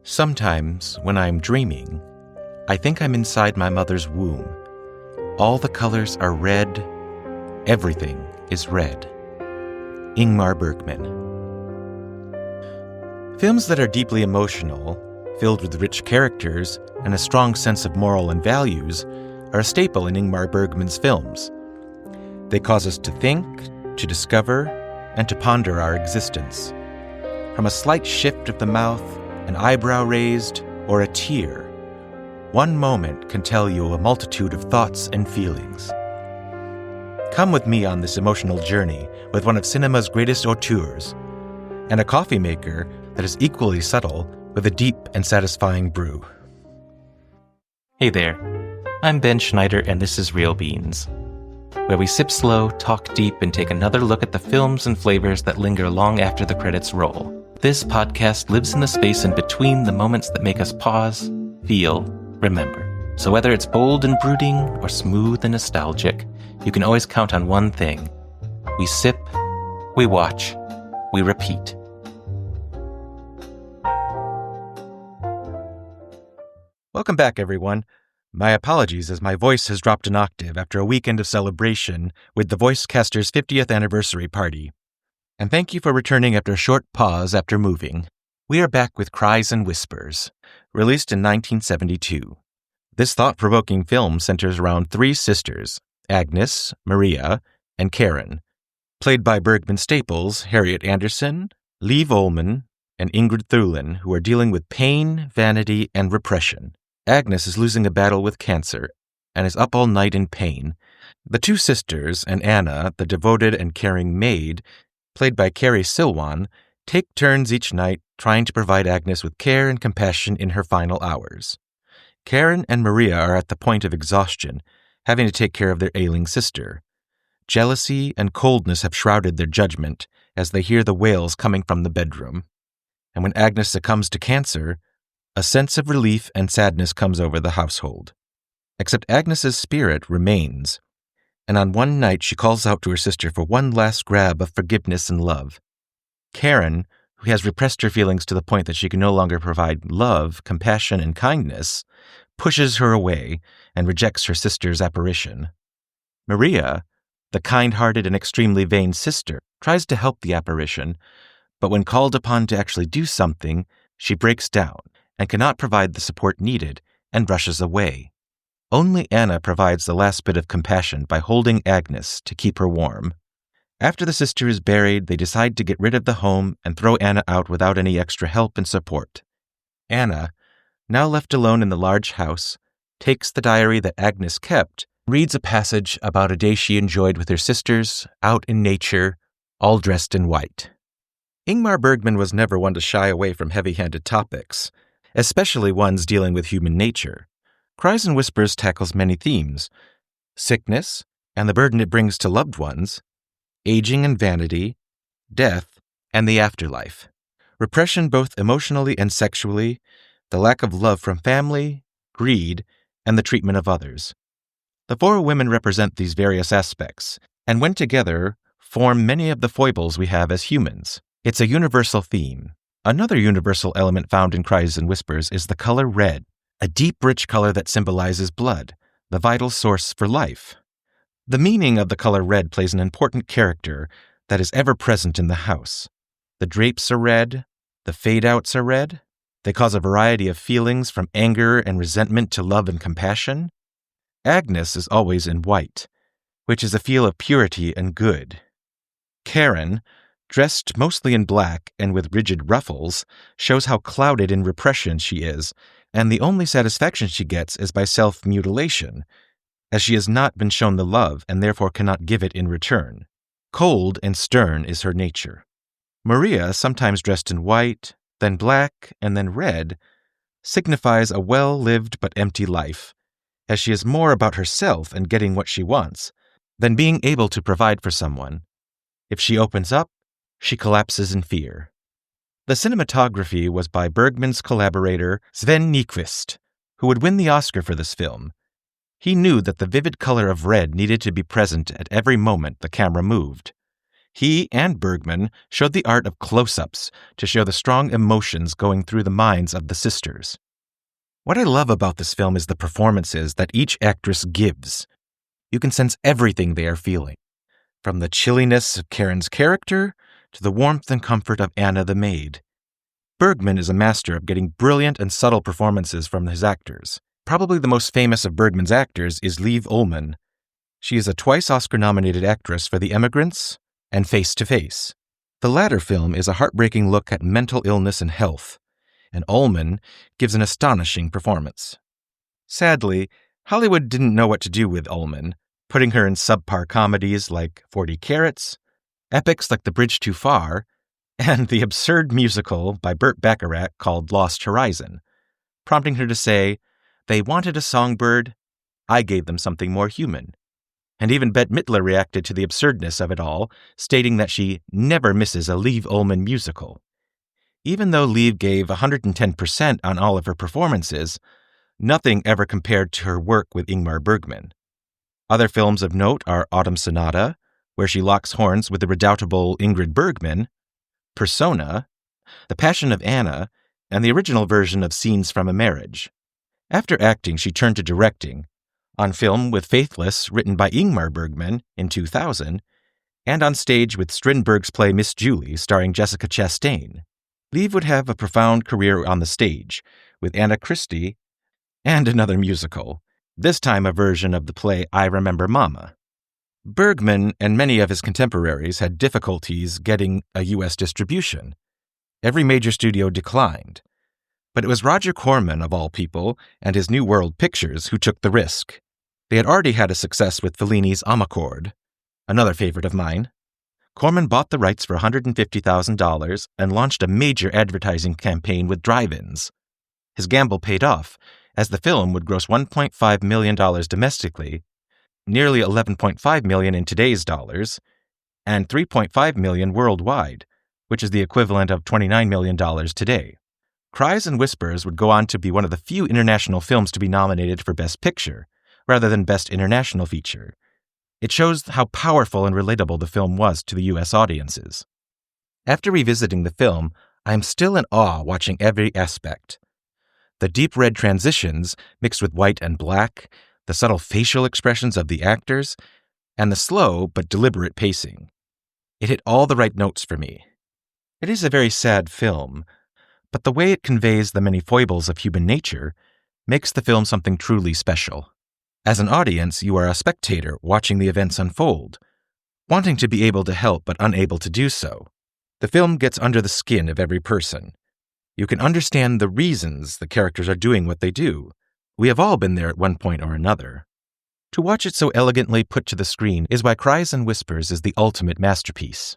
Sometimes, when I'm dreaming, I think I'm inside my mother's womb. All the colors are red. Everything is red. Ingmar Bergman. Films that are deeply emotional, filled with rich characters and a strong sense of moral and values, are a staple in Ingmar Bergman's films. They cause us to think, to discover, and to ponder our existence. From a slight shift of the mouth, an eyebrow raised, or a tear, one moment can tell you a multitude of thoughts and feelings. Come with me on this emotional journey with one of cinema's greatest auteurs, and a coffee maker that is equally subtle with a deep and satisfying brew. Hey there, I'm Ben Schneider and this is Real Beans, where we sip slow, talk deep, and take another look at the films and flavors that linger long after the credits roll. This podcast lives in the space in between the moments that make us pause, feel, remember. So whether it's bold and brooding or smooth and nostalgic, you can always count on one thing. We sip, we watch, we repeat. Welcome back, everyone. My apologies as my voice has dropped an octave after a weekend of celebration with the Voicecaster's 50th anniversary party. And thank you for returning after a short pause after moving. We are back with Cries and Whispers, released in 1972. This thought-provoking film centers around three sisters, Agnes, Maria, and Karen, played by Bergman staples Harriet Andersson, Liv Ullmann, and Ingrid Thulin, who are dealing with pain, vanity, and repression. Agnes is losing a battle with cancer and is up all night in pain. The two sisters and Anna, the devoted and caring maid, played by Carrie Silwan, take turns each night trying to provide Agnes with care and compassion in her final hours. Karen and Maria are at the point of exhaustion, having to take care of their ailing sister. Jealousy and coldness have shrouded their judgment as they hear the wails coming from the bedroom. And when Agnes succumbs to cancer, a sense of relief and sadness comes over the household. Except Agnes's spirit remains, and on one night she calls out to her sister for one last grab of forgiveness and love. Karen, who has repressed her feelings to the point that she can no longer provide love, compassion, and kindness, pushes her away and rejects her sister's apparition. Maria, the kind-hearted and extremely vain sister, tries to help the apparition, but when called upon to actually do something, she breaks down and cannot provide the support needed and rushes away. Only Anna provides the last bit of compassion by holding Agnes to keep her warm. After the sister is buried, they decide to get rid of the home and throw Anna out without any extra help and support. Anna, now left alone in the large house, takes the diary that Agnes kept, reads a passage about a day she enjoyed with her sisters, out in nature, all dressed in white. Ingmar Bergman was never one to shy away from heavy-handed topics, especially ones dealing with human nature. Cries and Whispers tackles many themes: sickness and the burden it brings to loved ones, aging and vanity, death, and the afterlife, repression both emotionally and sexually, the lack of love from family, greed, and the treatment of others. The four women represent these various aspects, and when together, form many of the foibles we have as humans. It's a universal theme. Another universal element found in Cries and Whispers is the color red, a deep, rich color that symbolizes blood, the vital source for life. The meaning of the color red plays an important character that is ever present in the house. The drapes are red, the fade-outs are red. They cause a variety of feelings from anger and resentment to love and compassion. Agnes is always in white, which is a feel of purity and good. Karen, dressed mostly in black and with rigid ruffles, shows how clouded in repression she is, and the only satisfaction she gets is by self-mutilation, as she has not been shown the love and therefore cannot give it in return. Cold and stern is her nature. Maria, sometimes dressed in white, then black, and then red, signifies a well-lived but empty life, as she is more about herself and getting what she wants than being able to provide for someone. If she opens up, she collapses in fear. The cinematography was by Bergman's collaborator Sven Nykvist, who would win the Oscar for this film. He knew that the vivid color of red needed to be present at every moment the camera moved. He and Bergman showed the art of close-ups to show the strong emotions going through the minds of the sisters. What I love about this film is the performances that each actress gives. You can sense everything they are feeling, from the chilliness of Karen's character to the warmth and comfort of Anna the maid. Bergman is a master of getting brilliant and subtle performances from his actors. Probably the most famous of Bergman's actors is Liv Ullmann. She is a twice Oscar-nominated actress for The Emigrants and Face to Face. The latter film is a heartbreaking look at mental illness and health, and Ullmann gives an astonishing performance. Sadly, Hollywood didn't know what to do with Ullmann, putting her in subpar comedies like 40 Carats, epics like The Bridge Too Far, and the absurd musical by Burt Bacharach called Lost Horizon, prompting her to say, "They wanted a songbird, I gave them something more human." And even Bette Midler reacted to the absurdness of it all, stating that she never misses a Liv Ullmann musical. Even though Liv gave 110% on all of her performances, nothing ever compared to her work with Ingmar Bergman. Other films of note are Autumn Sonata, where she locks horns with the redoubtable Ingrid Bergman, Persona, The Passion of Anna, and the original version of Scenes from a Marriage. After acting, she turned to directing, on film with Faithless, written by Ingmar Bergman in 2000, and on stage with Strindberg's play Miss Julie, starring Jessica Chastain. Liv would have a profound career on the stage, with Anna Christie and another musical, this time a version of the play I Remember Mama. Bergman and many of his contemporaries had difficulties getting a U.S. distribution. Every major studio declined. But it was Roger Corman, of all people, and his New World Pictures who took the risk. They had already had a success with Fellini's Amarcord, another favorite of mine. Corman bought the rights for $150,000 and launched a major advertising campaign with drive-ins. His gamble paid off, as the film would gross $1.5 million domestically, nearly $11.5 million in today's dollars, and $3.5 million worldwide, which is the equivalent of $29 million today. Cries and Whispers would go on to be one of the few international films to be nominated for Best Picture, rather than Best International Feature. It shows how powerful and relatable the film was to the U.S. audiences. After revisiting the film, I am still in awe watching every aspect. The deep red transitions mixed with white and black, the subtle facial expressions of the actors, and the slow but deliberate pacing. It hit all the right notes for me. It is a very sad film, but the way it conveys the many foibles of human nature makes the film something truly special. As an audience, you are a spectator watching the events unfold, wanting to be able to help but unable to do so. The film gets under the skin of every person. You can understand the reasons the characters are doing what they do. We have all been there at one point or another. To watch it so elegantly put to the screen is why Cries and Whispers is the ultimate masterpiece.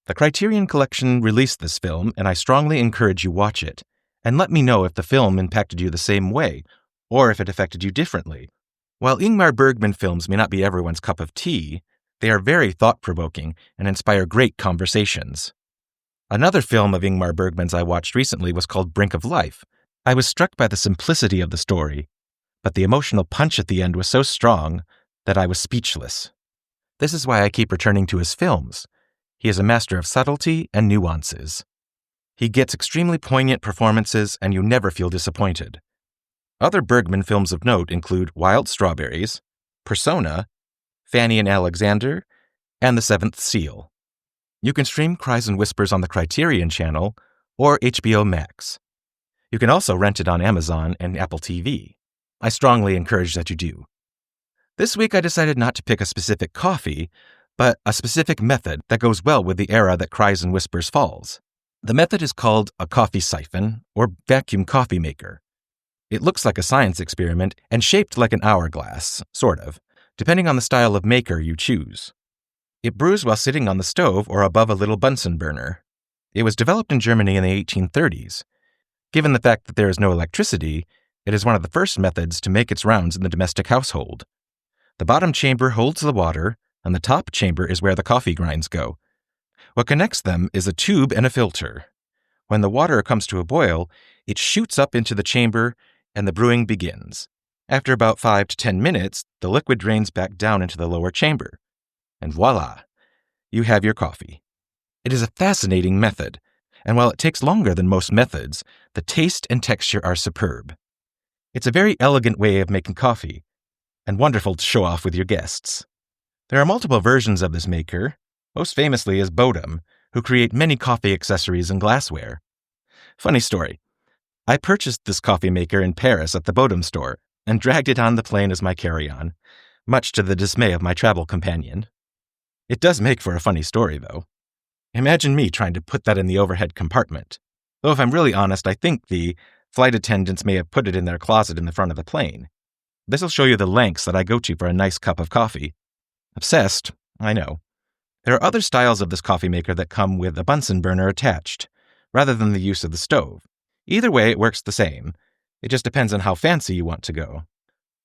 The Criterion Collection released this film, and I strongly encourage you watch it, and let me know if the film impacted you the same way, or if it affected you differently. While Ingmar Bergman films may not be everyone's cup of tea, they are very thought-provoking and inspire great conversations. Another film of Ingmar Bergman's I watched recently was called Brink of Life. I was struck by the simplicity of the story, but the emotional punch at the end was so strong that I was speechless. This is why I keep returning to his films. He is a master of subtlety and nuances. He gets extremely poignant performances, and you never feel disappointed. Other Bergman films of note include Wild Strawberries, Persona, Fanny and Alexander, and The Seventh Seal. You can stream Cries and Whispers on the Criterion Channel or HBO Max. You can also rent it on Amazon and Apple TV. I strongly encourage that you do. This week I decided not to pick a specific coffee, but a specific method that goes well with the era that Cries and Whispers falls. The method is called a coffee siphon or vacuum coffee maker. It looks like a science experiment and shaped like an hourglass, sort of, depending on the style of maker you choose. It brews while sitting on the stove or above a little Bunsen burner. It was developed in Germany in the 1830s. Given the fact that there is no electricity, it is one of the first methods to make its rounds in the domestic household. The bottom chamber holds the water, and the top chamber is where the coffee grinds go. What connects them is a tube and a filter. When the water comes to a boil, it shoots up into the chamber, and the brewing begins. After about 5 to 10 minutes, the liquid drains back down into the lower chamber. And voila! you have your coffee. It is a fascinating method, and while it takes longer than most methods, the taste and texture are superb. It's a very elegant way of making coffee, and wonderful to show off with your guests. There are multiple versions of this maker, most famously is Bodum, who create many coffee accessories and glassware. Funny story. I purchased this coffee maker in Paris at the Bodum store and dragged it on the plane as my carry-on, much to the dismay of my travel companion. It does make for a funny story, though. Imagine me trying to put that in the overhead compartment. Though if I'm really honest, I think the flight attendants may have put it in their closet in the front of the plane. This'll show you the lengths that I go to for a nice cup of coffee. Obsessed, I know. There are other styles of this coffee maker that come with a Bunsen burner attached, rather than the use of the stove. Either way, it works the same. It just depends on how fancy you want to go.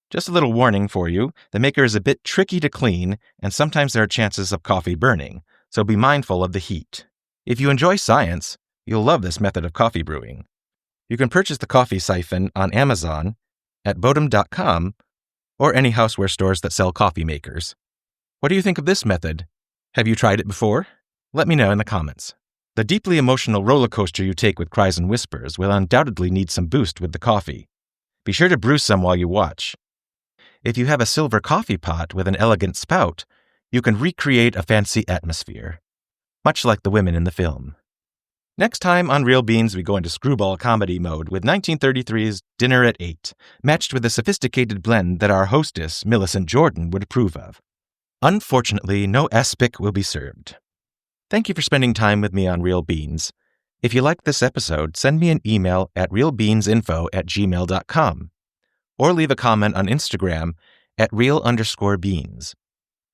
Just a little warning for you, the maker is a bit tricky to clean, and sometimes there are chances of coffee burning, so be mindful of the heat. If you enjoy science, you'll love this method of coffee brewing. You can purchase the coffee siphon on Amazon, at bodum.com, or any houseware stores that sell coffee makers. What do you think of this method? Have you tried it before? Let me know in the comments. The deeply emotional roller coaster you take with Cries and Whispers will undoubtedly need some boost with the coffee. Be sure to brew some while you watch. If you have a silver coffee pot with an elegant spout, you can recreate a fancy atmosphere, much like the women in the film. Next time on Real Beans, we go into screwball comedy mode with 1933's Dinner at 8, matched with a sophisticated blend that our hostess, Millicent Jordan, would approve of. Unfortunately, no aspic will be served. Thank you for spending time with me on Real Beans. If you liked this episode, send me an email at realbeansinfo@gmail.com or leave a comment on Instagram at real_beans.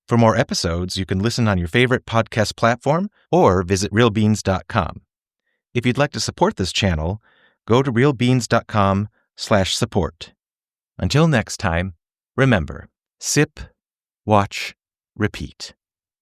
For more episodes, you can listen on your favorite podcast platform or visit realbeans.com. If you'd like to support this channel, go to realbeans.com/support. Until next time, remember, sip, watch, repeat.